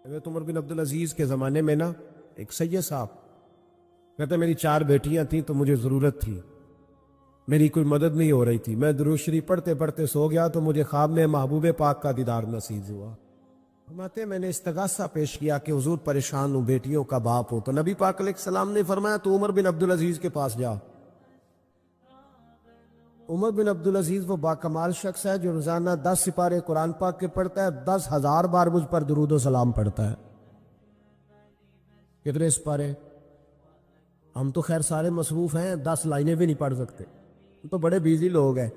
حضرت عمر بن عبدالعزیز کے زمانے میں نا ایک سید صاحب کہتے میری 4 بیٹیاں تھیں تو مجھے ضرورت تھی، میری کوئی مدد نہیں ہو رہی تھی، میں درود شریف پڑھتے پڑھتے سو گیا تو مجھے خواب میں محبوب پاک کا دیدار نصیب ہوا۔ فرماتے میں نے استغاثہ پیش کیا کہ حضور پریشان ہوں، بیٹیوں کا باپ ہو، تو نبی پاک علیہ السلام نے فرمایا تو عمر بن عبدالعزیز کے پاس جا۔ عمر بن عبدالعزیز وہ باکمال شخص ہے جو روزانہ 10 سپارے قرآن پاک کے پڑھتا ہے، 10,000 بار مجھ پر درود و سلام پڑھتا ہے۔ کتنے سپارے؟ ہم تو خیر سارے مصروف ہیں، 10 لائنیں بھی نہیں پڑھ سکتے، ہم تو بڑے بیزی لوگ ہیں۔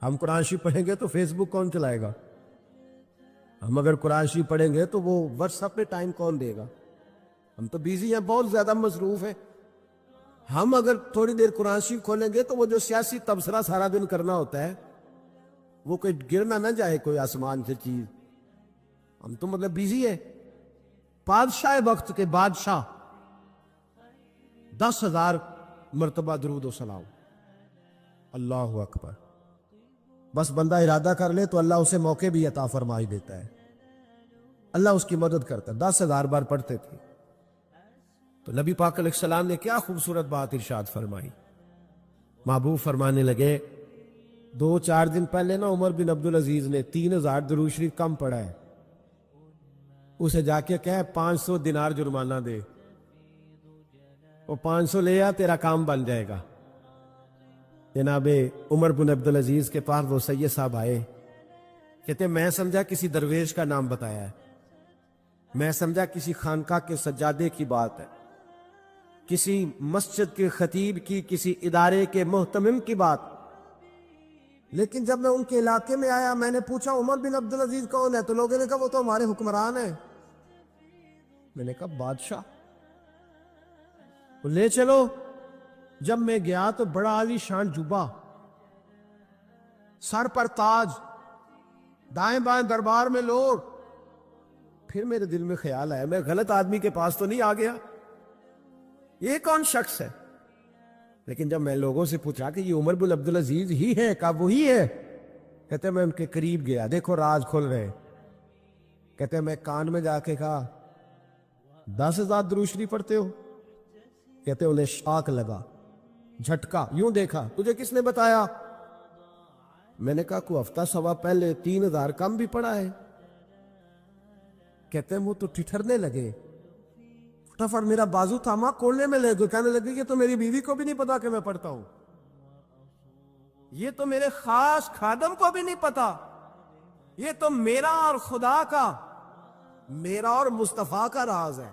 ہم قرآن شریف پڑھیں گے تو فیس بک کون چلائے گا؟ ہم اگر قرآن شریف پڑھیں گے تو وہ واٹس ایپ پہ ٹائم کون دے گا؟ ہم تو بیزی ہیں، بہت زیادہ مصروف ہیں۔ ہم اگر تھوڑی دیر قرآن شریف کھولیں گے تو وہ جو سیاسی تبصرہ سارا دن کرنا ہوتا ہے وہ کوئی گرنا نہ جائے کوئی آسمان سے چیز، ہم تو مطلب بیزی ہے۔ بادشاہ وقت کے بادشاہ 10,000 مرتبہ درود و سلام، اللہ اکبر۔ بس بندہ ارادہ کر لے تو اللہ اسے موقع بھی عطا فرما ہی دیتا ہے، اللہ اس کی مدد کرتا ہے۔ 10,000 بار پڑھتے تھے تو نبی پاک علیہ السلام نے کیا خوبصورت بات ارشاد فرمائی۔ محبوب فرمانے لگے 2-4 دن پہلے نا عمر بن عبدالعزیز نے 3,000 درود شریف کم پڑھا ہے، اسے جا کے کہے 500 دینار جرمانہ دے، وہ 500 لے آ، تیرا کام بن جائے گا۔ جناب عمر بن عبدالعزیز کے پاس وہ سید صاحب آئے، کہتے میں سمجھا کسی درویش کا نام بتایا ہے، میں سمجھا کسی خانقاہ کے سجادے کی بات ہے، کسی مسجد کے خطیب کی، کسی ادارے کے محتمم کی بات، لیکن جب میں ان کے علاقے میں آیا میں نے پوچھا عمر بن عبدالعزیز کون ہے تو لوگوں نے کہا وہ تو ہمارے حکمران ہیں۔ میں نے کہا بادشاہ لے چلو۔ جب میں گیا تو بڑا عالی شان جبہ، سر پر تاج، دائیں بائیں دربار میں لوگ۔ پھر میرے دل میں خیال آیا میں غلط آدمی کے پاس تو نہیں آ گیا، یہ کون شخص ہے؟ لیکن جب میں لوگوں سے پوچھا کہ یہ عمر بن عبدالعزیز ہی ہے، کہا وہی ہے۔ کہتے میں ان کے قریب گیا، دیکھو راز کھل رہے۔ کہتے میں کان میں جا کے کہا 10,000 درود شریف پڑھتے ہو؟ کہتے انہیں شاک لگا، جھٹکا، یوں دیکھا، تجھے کس نے بتایا؟ میں نے کہا کوئی ہفتہ سوا پہلے 3,000 کم بھی پڑھا ہے۔ کہتے ہیں وہ تو ٹھٹھرنے لگے، فٹافٹ میرا بازو تھاما، کھولنے میں لے گئے، کہنے لگے کہ تو میری بیوی کو بھی نہیں پتا کہ میں پڑھتا ہوں، یہ تو میرے خاص خادم کو بھی نہیں پتا، یہ تو میرا اور خدا کا، میرا اور مصطفیٰ کا راز ہے،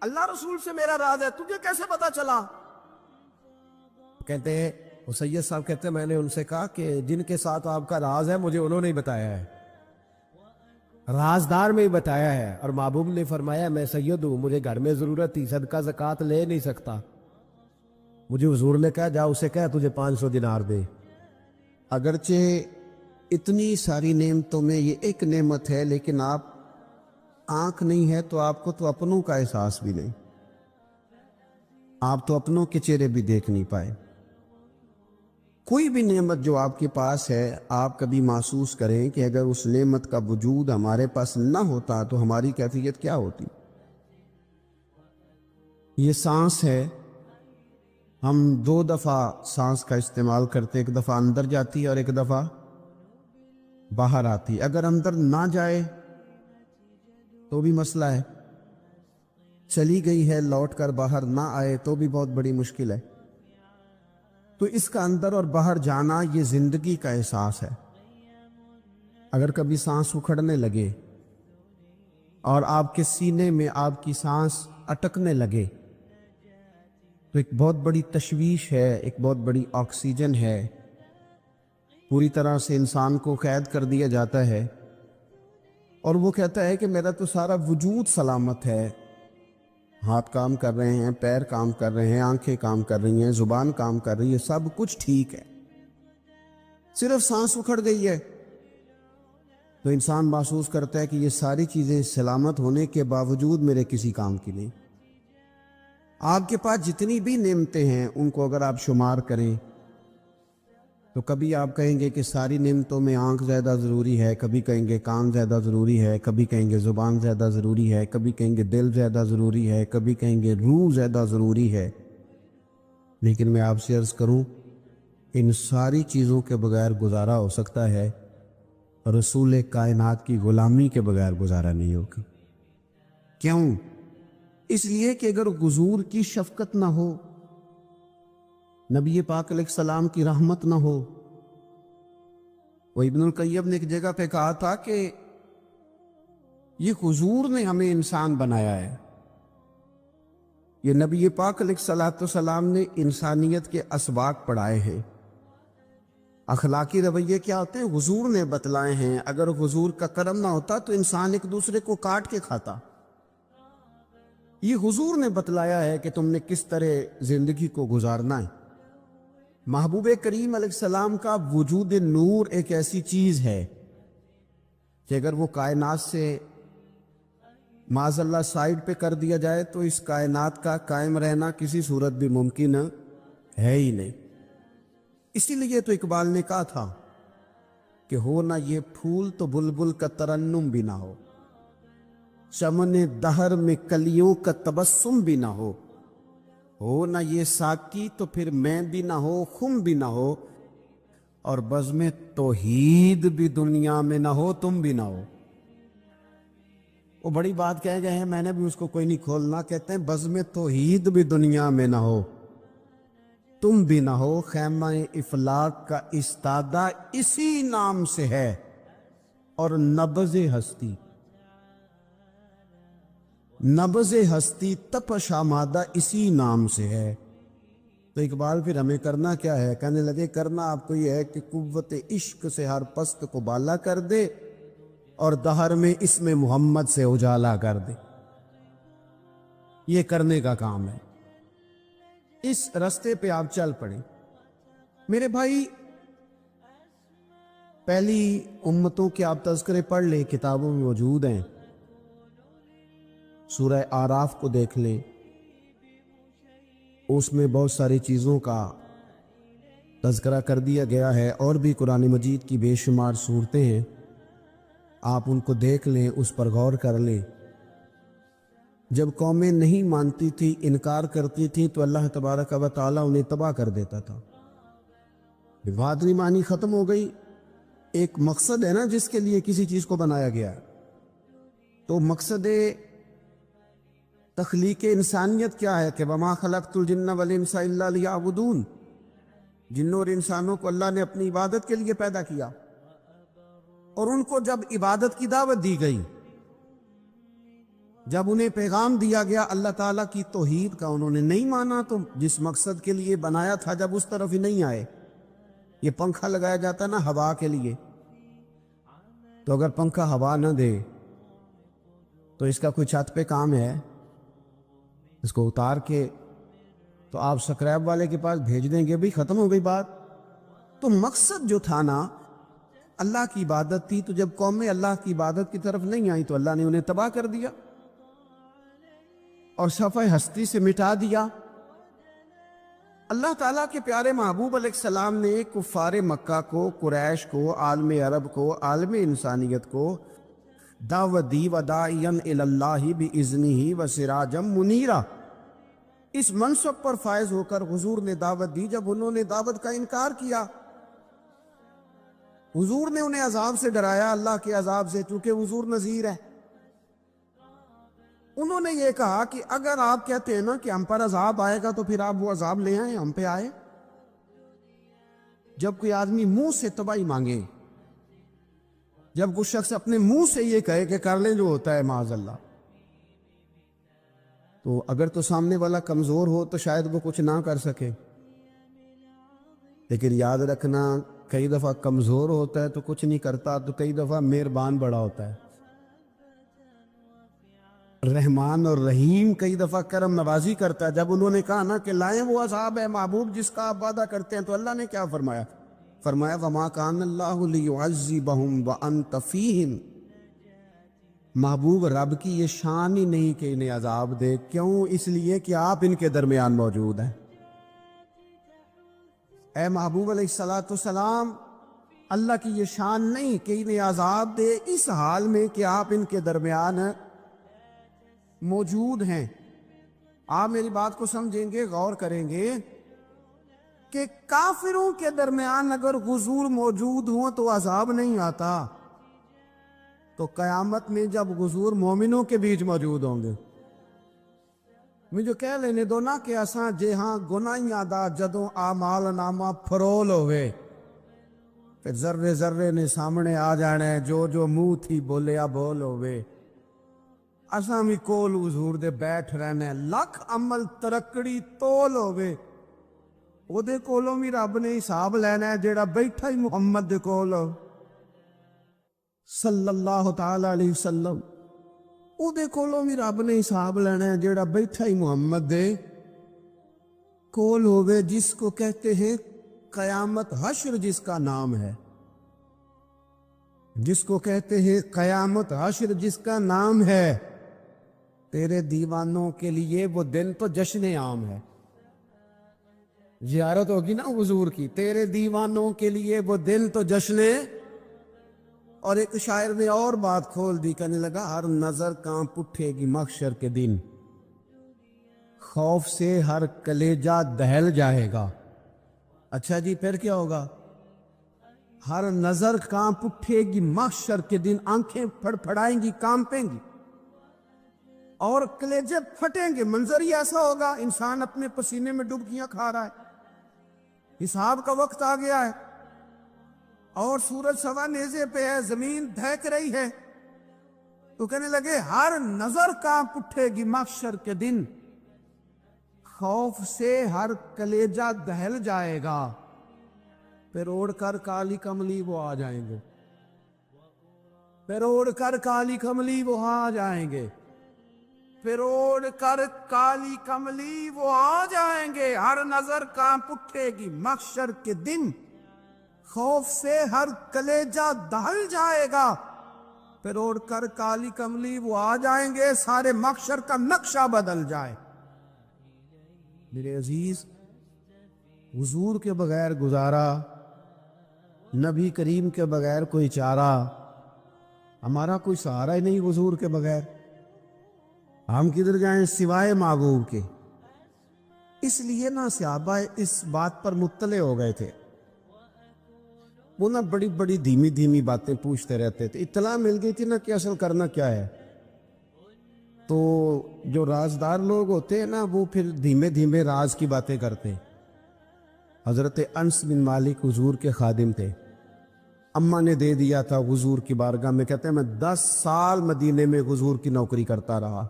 اللہ رسول سے میرا راز ہے، تجھے کیسے پتا چلا؟ کہتے ہیں وہ سید صاحب کہتے ہیں میں نے ان سے کہا کہ جن کے ساتھ آپ کا راز ہے مجھے انہوں نے ہی بتایا ہے، رازدار میں ہی بتایا ہے، اور محبوب نے فرمایا میں سید ہوں، مجھے گھر میں ضرورت تھی، صدقہ زکوٰۃ لے نہیں سکتا، مجھے حضور نے کہا جا اسے کہا تجھے 500 دینار دے۔ اگرچہ اتنی ساری نعمتوں میں یہ ایک نعمت ہے، لیکن آپ آنکھ نہیں ہے تو آپ کو تو اپنوں کا احساس بھی نہیں، آپ تو اپنوں کے چہرے بھی دیکھ نہیں پائے۔ کوئی بھی نعمت جو آپ کے پاس ہے آپ کبھی محسوس کریں کہ اگر اس نعمت کا وجود ہمارے پاس نہ ہوتا تو ہماری کیفیت کیا ہوتی۔ یہ سانس ہے، ہم 2 دفعہ سانس کا استعمال کرتے، ایک دفعہ اندر جاتی ہے اور ایک دفعہ باہر آتی، اگر اندر نہ جائے تو بھی مسئلہ ہے، چلی گئی ہے لوٹ کر باہر نہ آئے تو بھی بہت بڑی مشکل ہے۔ تو اس کا اندر اور باہر جانا یہ زندگی کا احساس ہے۔ اگر کبھی سانس اکھڑنے لگے اور آپ کے سینے میں آپ کی سانس اٹکنے لگے تو ایک بہت بڑی تشویش ہے، ایک بہت بڑی آکسیجن ہے، پوری طرح سے انسان کو قید کر دیا جاتا ہے، اور وہ کہتا ہے کہ میرا تو سارا وجود سلامت ہے، ہاتھ کام کر رہے ہیں، پیر کام کر رہے ہیں، آنکھیں کام کر رہی ہیں، زبان کام کر رہی ہے، سب کچھ ٹھیک ہے، صرف سانس اکھڑ گئی ہے۔ تو انسان محسوس کرتا ہے کہ یہ ساری چیزیں سلامت ہونے کے باوجود میرے کسی کام کی نہیں۔ آپ کے پاس جتنی بھی نعمتیں ہیں ان کو اگر آپ شمار کریں تو کبھی آپ کہیں گے کہ ساری نعمتوں میں آنکھ زیادہ ضروری ہے، کبھی کہیں گے کان زیادہ ضروری ہے، کبھی کہیں گے زبان زیادہ ضروری ہے، کبھی کہیں گے دل زیادہ ضروری ہے، کبھی کہیں گے روح زیادہ ضروری ہے۔ لیکن میں آپ سے عرض کروں، ان ساری چیزوں کے بغیر گزارا ہو سکتا ہے، رسول کائنات کی غلامی کے بغیر گزارا نہیں ہوگا۔ کیوں؟ اس لیے کہ اگر حضور کی شفقت نہ ہو، نبی پاک علیہ السلام کی رحمت نہ ہو، وہ ابن القیم نے ایک جگہ پہ کہا تھا کہ یہ حضور نے ہمیں انسان بنایا ہے، یہ نبی پاک علیہ السلام نے انسانیت کے اسباق پڑھائے ہیں، اخلاقی رویے کیا ہوتے ہیں حضور نے بتلائے ہیں۔ اگر حضور کا کرم نہ ہوتا تو انسان ایک دوسرے کو کاٹ کے کھاتا۔ یہ حضور نے بتلایا ہے کہ تم نے کس طرح زندگی کو گزارنا ہے۔ محبوب کریم علیہ السلام کا وجود نور ایک ایسی چیز ہے کہ اگر وہ کائنات سے معاذ اللہ سائیڈ پہ کر دیا جائے تو اس کائنات کا قائم رہنا کسی صورت بھی ممکن ہے ہی نہیں۔ اسی لیے تو اقبال نے کہا تھا کہ ہو نہ یہ پھول تو بلبل کا ترنم بھی نہ ہو، چمن دہر میں کلیوں کا تبسم بھی نہ ہو نہ یہ ساقی تو پھر میں بھی نہ ہو، خم بھی نہ ہو، اور بزم توحید بھی دنیا میں نہ ہو، تم بھی نہ ہو۔ وہ بڑی بات کہہ گئے ہیں، میں نے بھی اس کو کوئی نہیں کھولنا، کہتے ہیں بزم توحید بھی دنیا میں نہ ہو، تم بھی نہ ہو، خیمہ افلاک کا استادہ اسی نام سے ہے، اور نبض ہستی تپش آمادہ اسی نام سے ہے۔ تو اقبال پھر ہمیں کرنا کیا ہے؟ کہنے لگے کرنا آپ کو یہ ہے کہ قوت عشق سے ہر پست کو بالا کر دے اور دہر میں اسم محمد سے اجالا کر دے۔ یہ کرنے کا کام ہے، اس رستے پہ آپ چل پڑیں۔ میرے بھائی، پہلی امتوں کے آپ تذکرے پڑھ لیں، کتابوں میں موجود ہیں، سورہ آراف کو دیکھ لیں، اس میں بہت ساری چیزوں کا تذکرہ کر دیا گیا ہے، اور بھی قرآن مجید کی بے شمار صورتیں ہیں، آپ ان کو دیکھ لیں، اس پر غور کر لیں۔ جب قومیں نہیں مانتی تھی، انکار کرتی تھی، تو اللہ تبارک و تعالیٰ انہیں تباہ کر دیتا تھا۔ بہادری مانی ختم ہو گئی۔ ایک مقصد ہے نا جس کے لیے کسی چیز کو بنایا گیا ہے، تو مقصد تخلیق انسانیت کیا ہے کہ وَمَا خَلَقْتُ الْجِنَّ وَالْإِنسَ إِلَّا لِيَعْبُدُونَ، جنوں اور انسانوں کو اللہ نے اپنی عبادت کے لیے پیدا کیا، اور ان کو جب عبادت کی دعوت دی گئی، جب انہیں پیغام دیا گیا اللہ تعالیٰ کی توحید کا، انہوں نے نہیں مانا، تو جس مقصد کے لیے بنایا تھا جب اس طرف ہی نہیں آئے۔ یہ پنکھا لگایا جاتا نا ہوا کے لیے، تو اگر پنکھا ہوا نہ دے تو اس کا کوئی چھت پہ کام ہے؟ اس کو اتار کے تو آپ سکریب والے کے پاس بھیج دیں گے، بھی ختم ہو گئی بات۔ تو مقصد جو تھا نا اللہ کی عبادت تھی، تو جب قومیں اللہ کی عبادت کی طرف نہیں آئیں تو اللہ نے انہیں تباہ کر دیا اور صفحہ ہستی سے مٹا دیا۔ اللہ تعالیٰ کے پیارے محبوب علیہ السلام نے کفار مکہ کو، قریش کو، عالم عرب کو، عالم انسانیت کو دعوت دی، وَدَاعِيًا إِلَى اللَّهِ بِإِذْنِهِ وَسِرَاجًا مُنِيرًا۔ اس منصب پر فائز ہو کر حضور نے دعوت دی۔ جب انہوں نے دعوت کا انکار کیا، حضور نے انہیں عذاب سے ڈرایا، اللہ کے عذاب سے، چونکہ حضور نذیر ہے۔ انہوں نے یہ کہا کہ اگر آپ کہتے ہیں نا کہ ہم پر عذاب آئے گا تو پھر آپ وہ عذاب لے آئیں، ہم پہ آئے۔ جب کوئی آدمی منہ سے تباہی مانگے، جب کوئی شخص اپنے منہ سے یہ کہے کہ کر لیں جو ہوتا ہے معاذ اللہ، تو اگر تو سامنے والا کمزور ہو تو شاید وہ کچھ نہ کر سکے، لیکن یاد رکھنا کئی دفعہ کمزور ہوتا ہے تو کچھ نہیں کرتا، تو کئی دفعہ مہربان بڑا ہوتا ہے، رحمان اور رحیم کئی دفعہ کرم نوازی کرتا ہے۔ جب انہوں نے کہا نا کہ لائیں وہ عذاب ہے محبوب جس کا آپ وعدہ کرتے ہیں، تو اللہ نے کیا فرمایا؟ فرمایا وَمَا كَانَ اللَّهُ لِيُعَذِّبَهُمْ وَأَنْتَ فِيهِمْ۔ محبوب رب کی یہ شان ہی نہیں کہ انہیں عذاب دے، کیوں؟ اس لیے کہ آپ ان کے درمیان موجود ہیں۔ اے محبوب علیہ الصلوۃ والسلام، اللہ کی یہ شان نہیں کہ انہیں عذاب دے اس حال میں کہ آپ ان کے درمیان موجود ہیں۔ آپ میری بات کو سمجھیں گے، غور کریں گے کہ کافروں کے درمیان اگر حضور موجود ہوں تو عذاب نہیں آتا، تو قیامت میں جب حضور مومنوں کے بیچ موجود ہوں گے، مجھے کہہ لینے دو نا کہ اساں جے ہاں گناہیاں دا جدوں اعمال نامہ فرول ہوئے پھر ذرے ذرے نے سامنے آ جانا ہے، جو جو منہ تھی بولیا بول ہوئے، اساں بھی کول حضور دے بیٹھ رہنا ہے، لکھ عمل ترکڑی تول ہوئے او دے کولوں بھی رب نے حساب لینا ہے جیڑا بیٹھا ہی محمد دے کول ہو صلی اللہ تعالی علیہ وسلم، او دے کولوں بھی رب نے حساب لینا ہے جیڑا بیٹھا ہی محمد دے کول ہوئے، جس کو کہتے ہیں قیامت حشر، جس کا نام ہے، جس کو کہتے ہیں قیامت حشر، جس کا نام ہے۔ تیرے دیوانوں کے لیے وہ دن تو جشن عام ہے، زیارت ہوگی نا حضور کی، تیرے دیوانوں کے لیے وہ دن تو جشن۔ اور ایک شاعر نے اور بات کھول دی، کہنے لگا ہر نظر کانپ اٹھے گی محشر کے دن، خوف سے ہر کلیجہ دہل جائے گا۔ اچھا جی، پھر کیا ہوگا؟ ہر نظر کانپ اٹھے گی محشر کے دن، آنکھیں پھڑ پھڑائیں گی، کانپیں گی اور کلیجے پھٹیں گے۔ منظر ہی ایسا ہوگا، انسان اپنے پسینے میں ڈبکیاں کھا رہا ہے، حساب کا وقت آ گیا ہے اور سورج سوا نیزے پہ ہے، زمین دھک رہی ہے، تو کہنے لگے ہر نظر کانپ اٹھے گی محشر کے دن، خوف سے ہر کلیجہ دہل جائے گا، پھر اوڑھ کر کالی کملی وہ آ جائیں گے، پھر اوڑھ کر کالی کملی وہ آ جائیں گے، پھر اوڑھ کر کالی کملی وہ آ جائیں گے، ہر نظر کانپ اٹھے گی محشر کے دن، خوف سے ہر کلیجہ دہل جائے گا، پھر اوڑھ کر کالی کملی وہ آ جائیں گے، سارے محشر کا نقشہ بدل جائے۔ میرے عزیز، حضور کے بغیر گزارا، نبی کریم کے بغیر کوئی چارہ، ہمارا کوئی سہارا ہی نہیں حضور کے بغیر، ہم کدھر جائیں سوائے محبوب کے۔ اس لیے نا صحابہ اس بات پر مطلع ہو گئے تھے، وہ نا بڑی بڑی دھیمی دھیمی باتیں پوچھتے رہتے تھے، اطلاع مل گئی تھی نا کہ اصل کرنا کیا ہے، تو جو رازدار لوگ ہوتے ہیں نا وہ پھر دھیمے دھیمے راز کی باتیں کرتے ہیں۔ حضرت انس بن مالک حضور کے خادم تھے، اماں نے دے دیا تھا حضور کی بارگاہ میں، کہتے ہیں میں 10 سال مدینے میں حضور کی نوکری کرتا رہا،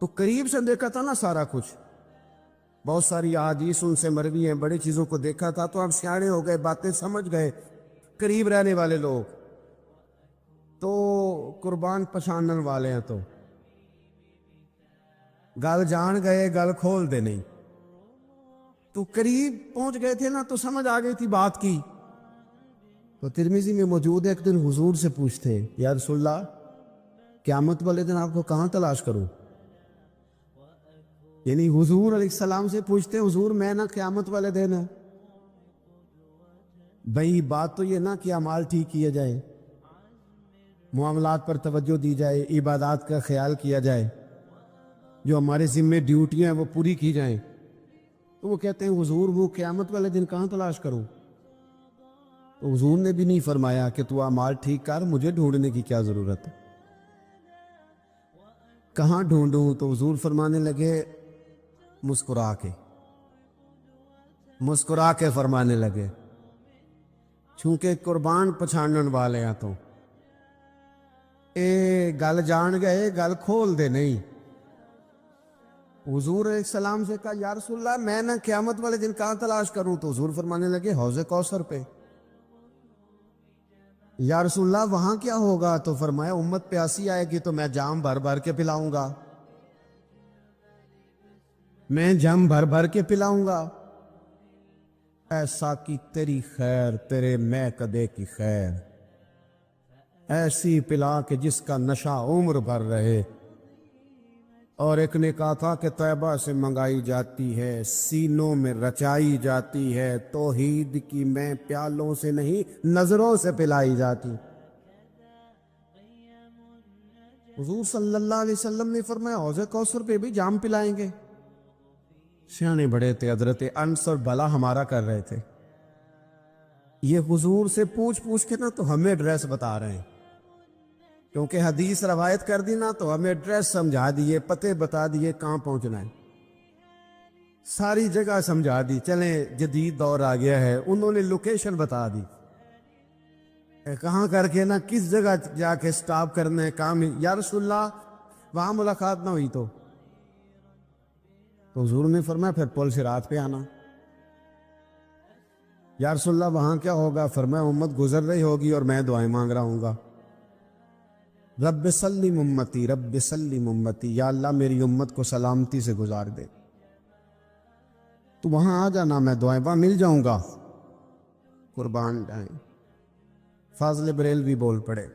تو قریب سے دیکھا تھا نا سارا کچھ، بہت ساری احادیث ان سے مروی ہیں، بڑی چیزوں کو دیکھا تھا، تو آپ سیاڑے ہو گئے، باتیں سمجھ گئے، قریب رہنے والے لوگ تو قربان پچھانن والے ہیں، تو گل جان گئے، گل کھول دے نہیں، تو قریب پہنچ گئے تھے نا، تو سمجھ آ گئی تھی بات کی۔ تو ترمذی میں موجود ہے، ایک دن حضور سے پوچھتے یا رسول اللہ قیامت والے دن آپ کو کہاں تلاش کروں؟ یعنی حضور علیہ السلام سے پوچھتے حضور میں نا قیامت والے دن ہے، بھئی بات تو یہ نا کہ اعمال ٹھیک کیا جائے، معاملات پر توجہ دی جائے، عبادات کا خیال کیا جائے، جو ہمارے ذمے ڈیوٹیاں ہیں وہ پوری کی جائیں، تو وہ کہتے ہیں حضور وہ قیامت والے دن کہاں تلاش کروں؟ تو حضور نے بھی نہیں فرمایا کہ تو اعمال ٹھیک کر، مجھے ڈھونڈنے کی کیا ضرورت ہے، کہاں ڈھونڈوں؟ تو حضور فرمانے لگے مسکرا کے فرمانے لگے، چونکہ قربان پچھانن والے ہیں تو اے گل جان گئے، گل کھول دے نہیں۔ حضور علیہ السلام سے کہا یا رسول اللہ میں نہ قیامت والے دن کہاں تلاش کروں؟ تو حضور فرمانے لگے حوض کوثر پہ۔ یا رسول اللہ وہاں کیا ہوگا؟ تو فرمایا امت پیاسی آئے گی تو میں جام بھر بھر کے پلاؤں گا، میں جام بھر بھر کے پلاؤں گا، ایسا کی تیری خیر تیرے میں کدے کی خیر، ایسی پلا کہ جس کا نشہ عمر بھر رہے۔ اور ایک نے کہا تھا کہ طیبہ سے منگائی جاتی ہے، سینوں میں رچائی جاتی ہے، توحید کی میں پیالوں سے نہیں نظروں سے پلائی جاتی۔ حضور صلی اللہ علیہ وسلم نے فرمایا حوض کوثر پہ بھی جام پلائیں گے؟ سیانے بڑے تھے، حضرت انس اور بلا ہمارا کر رہے تھے، یہ حضور سے پوچھ پوچھ کے نا تو ہمیں ایڈریس بتا رہے ہیں، کیونکہ حدیث روایت کر دی نا تو ہمیں ایڈریس سمجھا دیے، پتے بتا دیے کہاں پہنچنا ہے، ساری جگہ سمجھا دی۔ چلیں جدید دور آ گیا ہے، انہوں نے لوکیشن بتا دی کہاں کر کے نا کس جگہ جا کے سٹاپ کرنا ہے کام۔ یا رسول اللہ وہاں ملاقات نہ ہوئی تو حضور نے فرمایا پھر پل صراط پہ آنا۔ یا رسول اللہ وہاں کیا ہوگا؟ فرمایا امت گزر رہی ہوگی اور میں دعائیں مانگ رہا ہوں گا، رب سلم امتی، رب سلم امتی، یا اللہ میری امت کو سلامتی سے گزار دے، تو وہاں آ جانا، میں دعائیں وہاں مل جاؤں گا، قربان جائیں۔ فاضل بریلوی بول پڑے،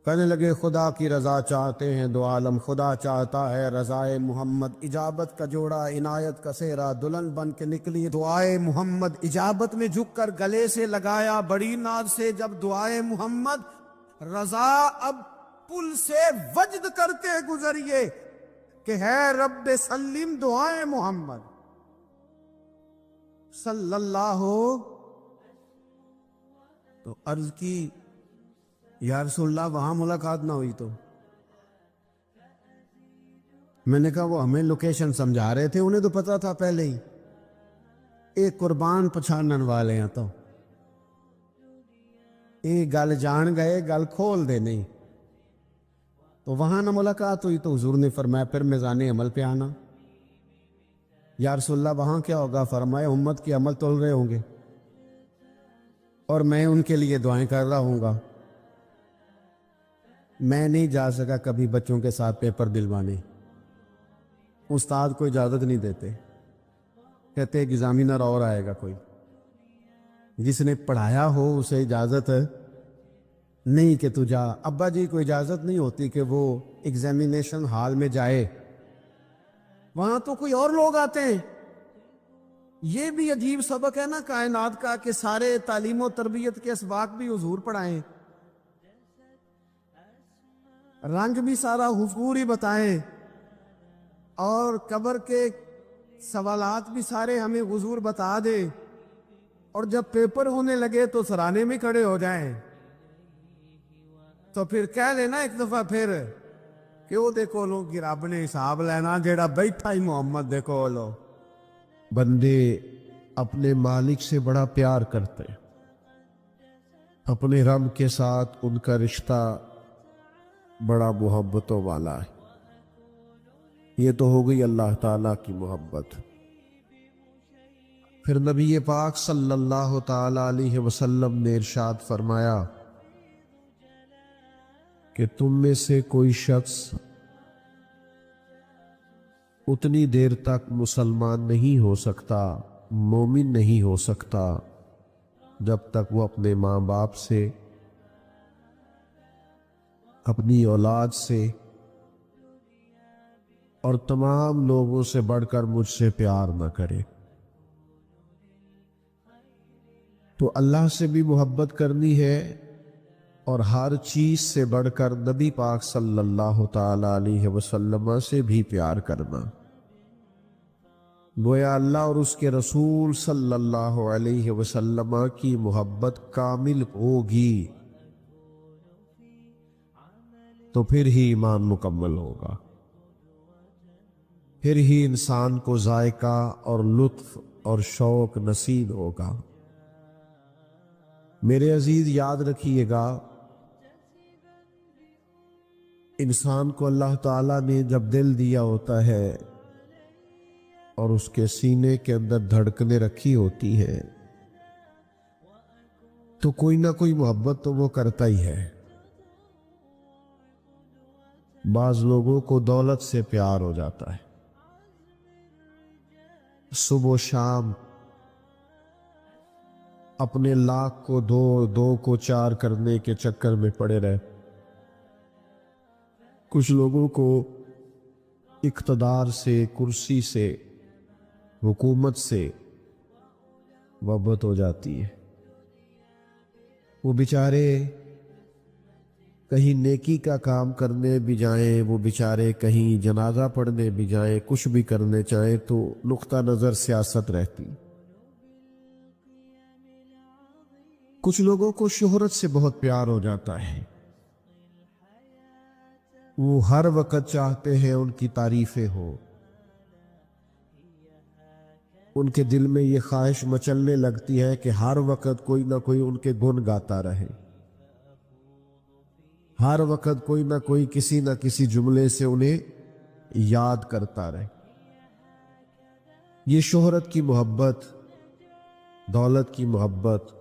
کہنے لگے خدا کی رضا چاہتے ہیں دو عالم، خدا چاہتا ہے رضائے محمد، اجابت کا جوڑا عنایت کا سہرا، دلہن بن کے نکلی دعائے محمد، اجابت میں جھک کر گلے سے لگایا بڑی ناز سے جب دعائے محمد، رضا اب پل سے وجد کرتے گزریے کہ ہے رب سلم دعائے محمد صلی اللہ۔ تو عرض کی یا رسول اللہ وہاں ملاقات نہ ہوئی تو؟ میں نے کہا وہ ہمیں لوکیشن سمجھا رہے تھے، انہیں تو پتا تھا پہلے ہی، ایک قربان پچھانن والے ہیں تو ایک گل جان گئے گل کھول دے نہیں، تو وہاں نہ ملاقات ہوئی تو حضور نے فرمایا پھر میزان عمل پہ آنا۔ یا رسول اللہ وہاں کیا ہوگا؟ فرمایا امت کے عمل تول رہے ہوں گے اور میں ان کے لیے دعائیں کر رہا ہوں گا۔ میں نہیں جا سکا کبھی بچوں کے ساتھ پیپر دلوانے، استاد کو اجازت نہیں دیتے، کہتے ایگزامینر اور آئے گا کوئی، جس نے پڑھایا ہو اسے اجازت نہیں کہ تو جا۔ ابا جی کو اجازت نہیں ہوتی کہ وہ ایگزامینیشن ہال میں جائے، وہاں تو کوئی اور لوگ آتے ہیں۔ یہ بھی عجیب سبق ہے نا کائنات کا کہ سارے تعلیم و تربیت کے اسباق بھی حضور پڑھائیں، رنگ بھی سارا حضور ہی بتائیں، اور قبر کے سوالات بھی سارے ہمیں حضور بتا دے، اور جب پیپر ہونے لگے تو سرانے میں کھڑے ہو جائیں، تو پھر کہہ لینا ایک دفعہ پھر کہ وہ دیکھو لو کہ رب نے حساب لینا جیڑا بیٹھا ہی محمد دیکھو لو۔ بندے اپنے مالک سے بڑا پیار کرتے، اپنے رب کے ساتھ ان کا رشتہ بڑا محبتوں والا ہے۔ یہ تو ہو گئی اللہ تعالیٰ کی محبت۔ پھر نبی پاک صلی اللہ تعالیٰ علیہ وسلم نے ارشاد فرمایا کہ تم میں سے کوئی شخص اتنی دیر تک مسلمان نہیں ہو سکتا، مومن نہیں ہو سکتا، جب تک وہ اپنے ماں باپ سے، اپنی اولاد سے اور تمام لوگوں سے بڑھ کر مجھ سے پیار نہ کرے۔ تو اللہ سے بھی محبت کرنی ہے اور ہر چیز سے بڑھ کر نبی پاک صلی اللہ تعالی علیہ وسلم سے بھی پیار کرنا۔ گویا اللہ اور اس کے رسول صلی اللہ علیہ وسلم کی محبت کامل ہوگی تو پھر ہی ایمان مکمل ہوگا، پھر ہی انسان کو ذائقہ اور لطف اور شوق نصیب ہوگا۔ میرے عزیز یاد رکھیے گا، انسان کو اللہ تعالیٰ نے جب دل دیا ہوتا ہے اور اس کے سینے کے اندر دھڑکنیں رکھی ہوتی ہیں تو کوئی نہ کوئی محبت تو وہ کرتا ہی ہے۔ بعض لوگوں کو دولت سے پیار ہو جاتا ہے، صبح و شام اپنے لاکھ کو دو کو چار کرنے کے چکر میں پڑے رہے۔ کچھ لوگوں کو اقتدار سے، کرسی سے، حکومت سے محبت ہو جاتی ہے۔ وہ بیچارے کہیں نیکی کا کام کرنے بھی جائیں، وہ بیچارے کہیں جنازہ پڑھنے بھی جائیں، کچھ بھی کرنے چاہیں تو نقطہ نظر سیاست رہتی۔ کچھ لوگوں کو شہرت سے بہت پیار ہو جاتا ہے، وہ ہر وقت چاہتے ہیں ان کی تعریفیں ہو، ان کے دل میں یہ خواہش مچلنے لگتی ہے کہ ہر وقت کوئی نہ کوئی ان کے گن گاتا رہے، ہر وقت کوئی نہ کوئی کسی نہ کسی جملے سے انہیں یاد کرتا رہے۔ یہ شہرت کی محبت، دولت کی محبت،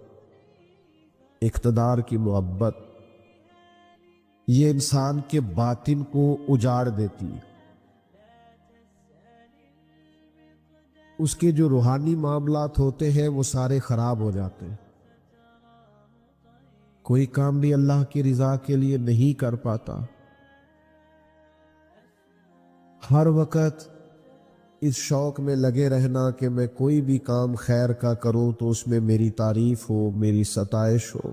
اقتدار کی محبت، یہ انسان کے باطن کو اجاڑ دیتی ہے۔ اس کے جو روحانی معاملات ہوتے ہیں وہ سارے خراب ہو جاتے ہیں، کوئی کام بھی اللہ کی رضا کے لیے نہیں کر پاتا، ہر وقت اس شوق میں لگے رہنا کہ میں کوئی بھی کام خیر کا کروں تو اس میں میری تعریف ہو، میری ستائش ہو،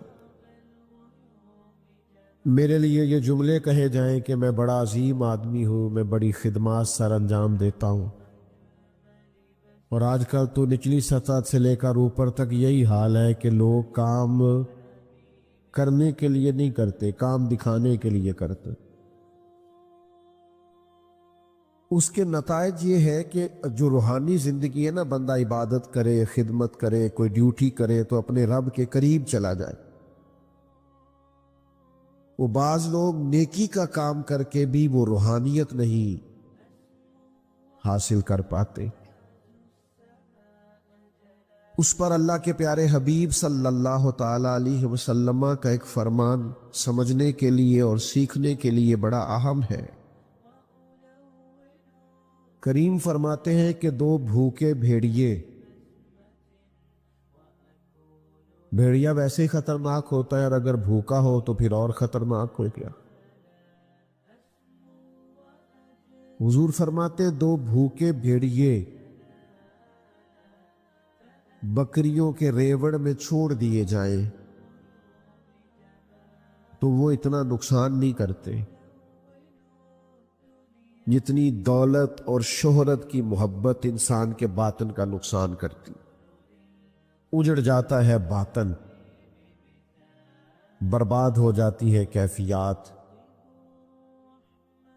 میرے لیے یہ جملے کہے جائیں کہ میں بڑا عظیم آدمی ہوں، میں بڑی خدمات سر انجام دیتا ہوں۔ اور آج کل تو نچلی سطح سے لے کر اوپر تک یہی حال ہے کہ لوگ کام کرنے کے لیے نہیں کرتے، کام دکھانے کے لیے کرتے۔ اس کے نتائج یہ ہے کہ جو روحانی زندگی ہے نا، بندہ عبادت کرے، خدمت کرے، کوئی ڈیوٹی کرے تو اپنے رب کے قریب چلا جائے۔ وہ بعض لوگ نیکی کا کام کر کے بھی وہ روحانیت نہیں حاصل کر پاتے۔ اس پر اللہ کے پیارے حبیب صلی اللہ تعالی علیہ وسلم کا ایک فرمان سمجھنے کے لیے اور سیکھنے کے لیے بڑا اہم ہے۔ کریم فرماتے ہیں کہ دو بھوکے بھیڑیا ویسے ہی خطرناک ہوتا ہے، اور اگر بھوکا ہو تو پھر اور خطرناک ہو گیا۔ حضور فرماتے دو بھوکے بھیڑیے بکریوں کے ریوڑ میں چھوڑ دیے جائیں تو وہ اتنا نقصان نہیں کرتے جتنی دولت اور شہرت کی محبت انسان کے باطن کا نقصان کرتی۔ اجڑ جاتا ہے باطن، برباد ہو جاتی ہے کیفیات،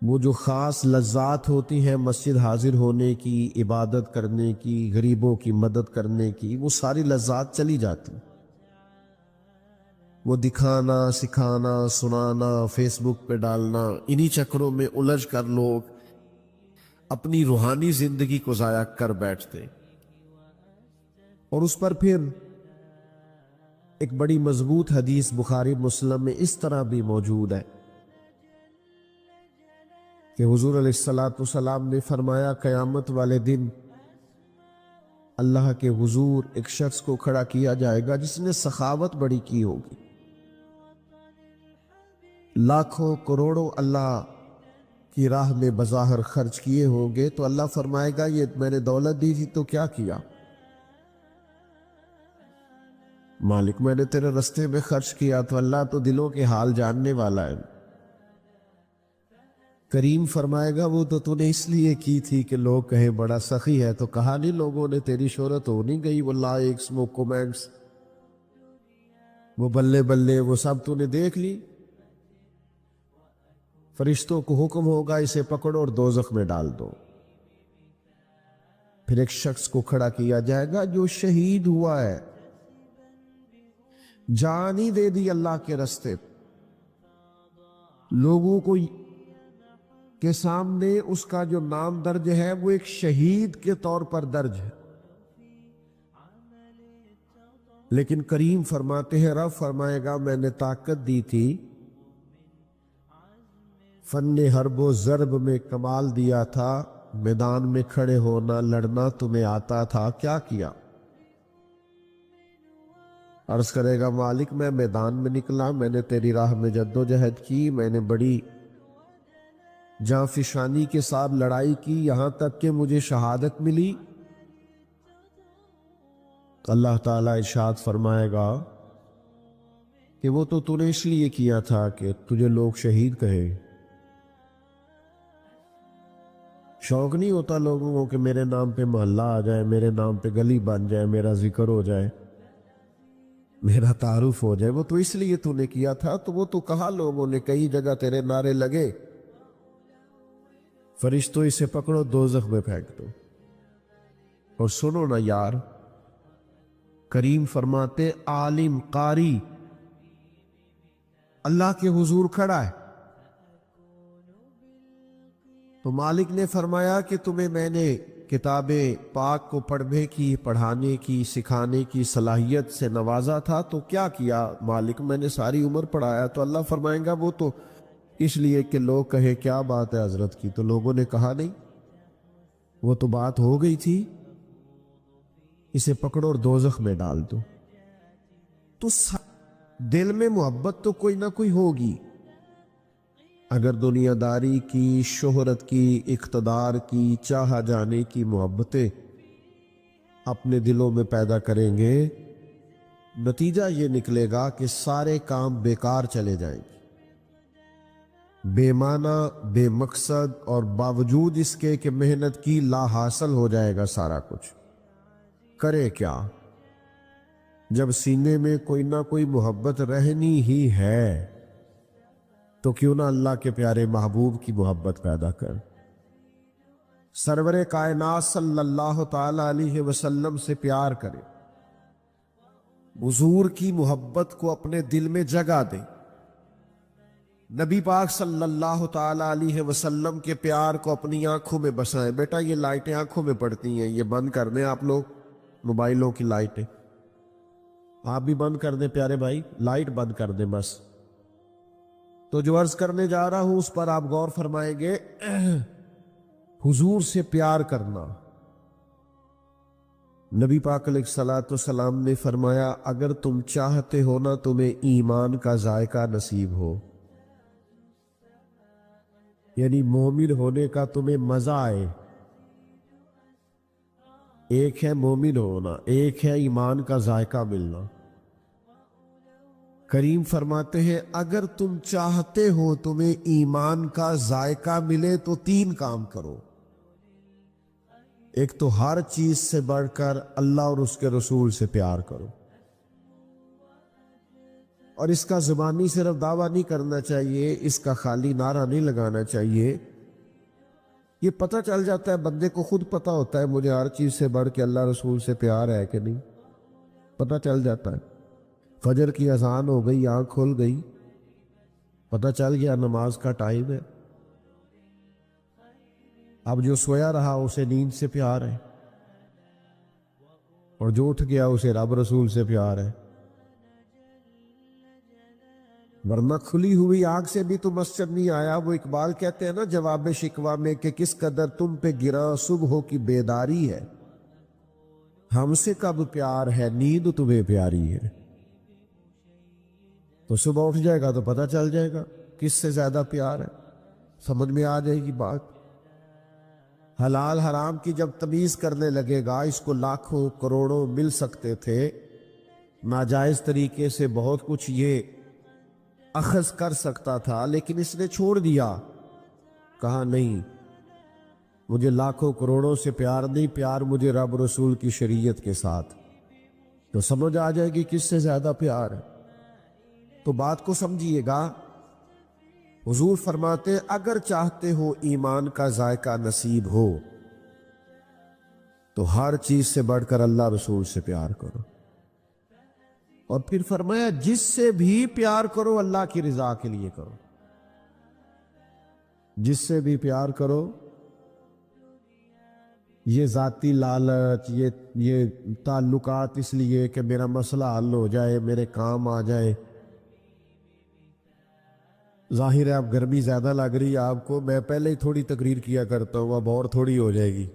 وہ جو خاص لذات ہوتی ہیں مسجد حاضر ہونے کی، عبادت کرنے کی، غریبوں کی مدد کرنے کی، وہ ساری لذات چلی جاتی۔ وہ دکھانا، سکھانا، سنانا، فیس بک پہ ڈالنا، انہی چکروں میں الجھ کر لوگ اپنی روحانی زندگی کو ضائع کر بیٹھتے۔ اور اس پر پھر ایک بڑی مضبوط حدیث بخاری مسلم میں اس طرح بھی موجود ہے کہ حضور علیہ السلام نے فرمایا قیامت والے دن اللہ کے حضور ایک شخص کو کھڑا کیا جائے گا جس نے سخاوت بڑی کی ہوگی، لاکھوں کروڑوں اللہ کی راہ میں بظاہر خرچ کیے ہوں گے، تو اللہ فرمائے گا یہ میں نے دولت دی تھی تو کیا کیا؟ مالک میں نے تیرے رستے میں خرچ کیا۔ تو اللہ تو دلوں کے حال جاننے والا ہے۔ کریم فرمائے گا وہ تو نے اس لیے کی تھی کہ لوگ کہیں بڑا سخی ہے، تو کہا نہیں لوگوں نے تیری شہرت ہو نہیں گئی، وہ لائکس، وہ کومنٹس، وہ بلے بلے، وہ سب تو نے دیکھ لی۔ فرشتوں کو حکم ہوگا اسے پکڑو اور دوزخ میں ڈال دو۔ پھر ایک شخص کو کھڑا کیا جائے گا جو شہید ہوا ہے، جان ہی دے دی اللہ کے راستے، لوگوں کو کے سامنے اس کا جو نام درج ہے وہ ایک شہید کے طور پر درج ہے۔ لیکن کریم فرماتے ہیں، رب فرمائے گا میں نے طاقت دی تھی، فن حرب و ضرب میں کمال دیا تھا، میدان میں کھڑے ہونا لڑنا تمہیں آتا تھا، کیا کیا؟ عرض کرے گا مالک میں میدان میں نکلا، میں نے تیری راہ میں جد و جہد کی، میں نے بڑی جاں فشانی کے ساتھ لڑائی کی یہاں تک کہ مجھے شہادت ملی؟ اللہ تعالیٰ ارشاد فرمائے گا کہ وہ تو نے اس لیے کیا تھا کہ تجھے لوگ شہید کہے۔ شوق نہیں ہوتا لوگوں کو کہ میرے نام پہ محلہ آ جائے، میرے نام پہ گلی بن جائے، میرا ذکر ہو جائے، میرا تعارف ہو جائے؟ وہ تو اس لیے تو نے کیا تھا۔ تو وہ تو کہا لوگوں نے، کئی جگہ تیرے نعرے لگے، فرشتوں اسے پکڑو دوزخ میں پھینک دو۔ اور سنو نا یار، کریم فرماتے عالم قاری اللہ کے حضور کھڑا ہے، تو مالک نے فرمایا کہ تمہیں میں نے کتاب پاک کو پڑھنے کی، پڑھانے کی، سکھانے کی صلاحیت سے نوازا تھا، تو کیا کیا مالک؟ میں نے ساری عمر پڑھایا۔ تو اللہ فرمائیں گا وہ تو اس لیے کہ لوگ کہے کیا بات ہے حضرت کی، تو لوگوں نے کہا نہیں، وہ تو بات ہو گئی تھی، اسے پکڑو اور دوزخ میں ڈال دو۔ تو دل میں محبت تو کوئی نہ کوئی ہوگی۔ اگر دنیا داری کی، شہرت کی، اقتدار کی، چاہا جانے کی محبتیں اپنے دلوں میں پیدا کریں گے، نتیجہ یہ نکلے گا کہ سارے کام بیکار چلے جائیں گے، بے معنی، بے مقصد، اور باوجود اس کے کہ محنت کی لا حاصل ہو جائے گا سارا کچھ۔ کرے کیا جب سینے میں کوئی نہ کوئی محبت رہنی ہی ہے؟ تو کیوں نہ اللہ کے پیارے محبوب کی محبت پیدا کر، سرور کائنات صلی اللہ تعالی علیہ وسلم سے پیار کرے، حضور کی محبت کو اپنے دل میں جگہ دے، نبی پاک صلی اللہ تعالی علیہ وسلم کے پیار کو اپنی آنکھوں میں بسائیں۔ بیٹا یہ لائٹیں آنکھوں میں پڑتی ہیں، یہ بند کر دیں آپ لوگ، موبائلوں کی لائٹیں آپ بھی بند کر دیں پیارے بھائی، لائٹ بند کر دیں بس۔ تو جو عرض کرنے جا رہا ہوں اس پر آپ غور فرمائیں گے، حضور سے پیار کرنا۔ نبی پاک علیہ الصلوۃ والسلام نے فرمایا اگر تم چاہتے ہو نا تمہیں ایمان کا ذائقہ نصیب ہو، یعنی مومن ہونے کا تمہیں مزہ آئے، ایک ہے مومن ہونا، ایک ہے ایمان کا ذائقہ ملنا۔ کریم فرماتے ہیں اگر تم چاہتے ہو تمہیں ایمان کا ذائقہ ملے تو تین کام کرو۔ ایک تو ہر چیز سے بڑھ کر اللہ اور اس کے رسول سے پیار کرو، اور اس کا زبانی صرف دعویٰ نہیں کرنا چاہیے، اس کا خالی نعرہ نہیں لگانا چاہیے، یہ پتہ چل جاتا ہے بندے کو، خود پتہ ہوتا ہے مجھے ہر چیز سے بڑھ کے اللہ رسول سے پیار ہے کہ نہیں، پتہ چل جاتا ہے۔ فجر کی اذان ہو گئی، آنکھ کھل گئی، پتہ چل گیا نماز کا ٹائم ہے، اب جو سویا رہا اسے نیند سے پیار ہے، اور جو اٹھ گیا اسے رب رسول سے پیار ہے، ورنہ کھلی ہوئی آنکھ سے بھی تو مسجد نہیں آیا۔ وہ اقبال کہتے ہیں نا جواب شکوہ میں کہ کس قدر تم پہ گرا صبح کی بیداری ہے، ہم سے کب پیار ہے نیند تمہیں پیاری ہے۔ تو صبح اٹھ جائے گا تو پتہ چل جائے گا کس سے زیادہ پیار ہے، سمجھ میں آ جائے گی بات۔ حلال حرام کی جب تمیز کرنے لگے گا، اس کو لاکھوں کروڑوں مل سکتے تھے، ناجائز طریقے سے بہت کچھ یہ اخذ کر سکتا تھا، لیکن اس نے چھوڑ دیا، کہا نہیں مجھے لاکھوں کروڑوں سے پیار نہیں، پیار مجھے رب رسول کی شریعت کے ساتھ۔ تو سمجھ آ جائے گی کس سے زیادہ پیار ہے۔ تو بات کو سمجھیے گا، حضور فرماتے اگر چاہتے ہو ایمان کا ذائقہ نصیب ہو تو ہر چیز سے بڑھ کر اللہ رسول سے پیار کرو، اور پھر فرمایا جس سے بھی پیار کرو اللہ کی رضا کے لیے کرو، جس سے بھی پیار کرو، یہ ذاتی لالچ، یہ تعلقات اس لیے کہ میرا مسئلہ حل ہو جائے، میرے کام آ جائے۔ ظاہر ہے اب گرمی زیادہ لگ رہی ہے آپ کو، میں پہلے ہی تھوڑی تقریر کیا کرتا ہوں، اب اور تھوڑی ہو جائے گی۔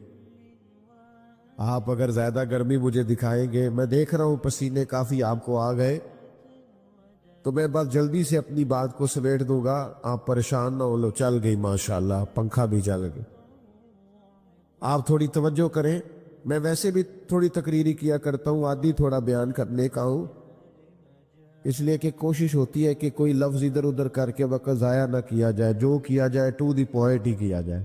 آپ اگر زیادہ گرمی مجھے دکھائیں گے، میں دیکھ رہا ہوں پسینے کافی آپ کو آ گئے، تو میں بس جلدی سے اپنی بات کو سمیٹ دوں گا، آپ پریشان نہ ہو لو. چل گئی ماشاءاللہ، پنکھا بھی چل گئی. آپ تھوڑی توجہ کریں. میں ویسے بھی تھوڑی تقریری کیا کرتا ہوں، عادی تھوڑا بیان کرنے کا ہوں، اس لیے کہ کوشش ہوتی ہے کہ کوئی لفظ ادھر ادھر کر کے وقت ضائع نہ کیا جائے، جو کیا جائے ٹو دی پوائنٹ ہی کیا جائے.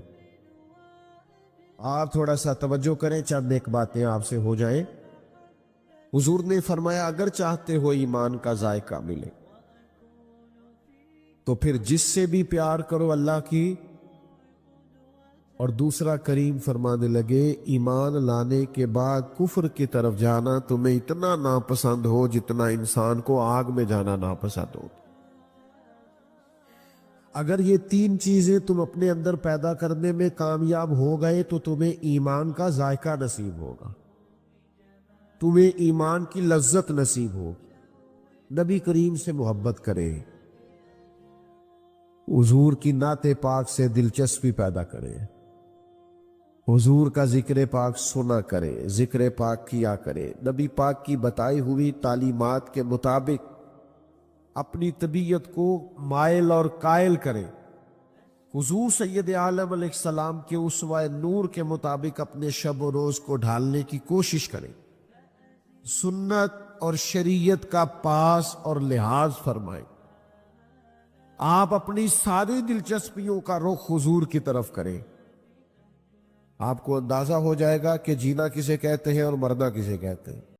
آپ تھوڑا سا توجہ کریں، چند ایک باتیں آپ سے ہو جائیں. حضور نے فرمایا اگر چاہتے ہو ایمان کا ذائقہ ملے تو پھر جس سے بھی پیار کرو اللہ کی. اور دوسرا کریم فرمانے لگے ایمان لانے کے بعد کفر کی طرف جانا تمہیں اتنا ناپسند ہو جتنا انسان کو آگ میں جانا ناپسند ہو. اگر یہ تین چیزیں تم اپنے اندر پیدا کرنے میں کامیاب ہو گئے تو تمہیں ایمان کا ذائقہ نصیب ہوگا، تمہیں ایمان کی لذت نصیب ہوگی. نبی کریم سے محبت کرے، حضور کی نعت پاک سے دلچسپی پیدا کرے، حضور کا ذکر پاک سنا کرے، ذکر پاک کیا کرے، نبی پاک کی بتائی ہوئی تعلیمات کے مطابق اپنی طبیعت کو مائل اور قائل کرے، حضور سید عالم علیہ السلام کے اسوہ نور کے مطابق اپنے شب و روز کو ڈھالنے کی کوشش کرے، سنت اور شریعت کا پاس اور لحاظ فرمائیں. آپ اپنی ساری دلچسپیوں کا رخ حضور کی طرف کریں. آپ کو اندازہ ہو جائے گا کہ جینا کسے کہتے ہیں اور مرنا کسے کہتے ہیں.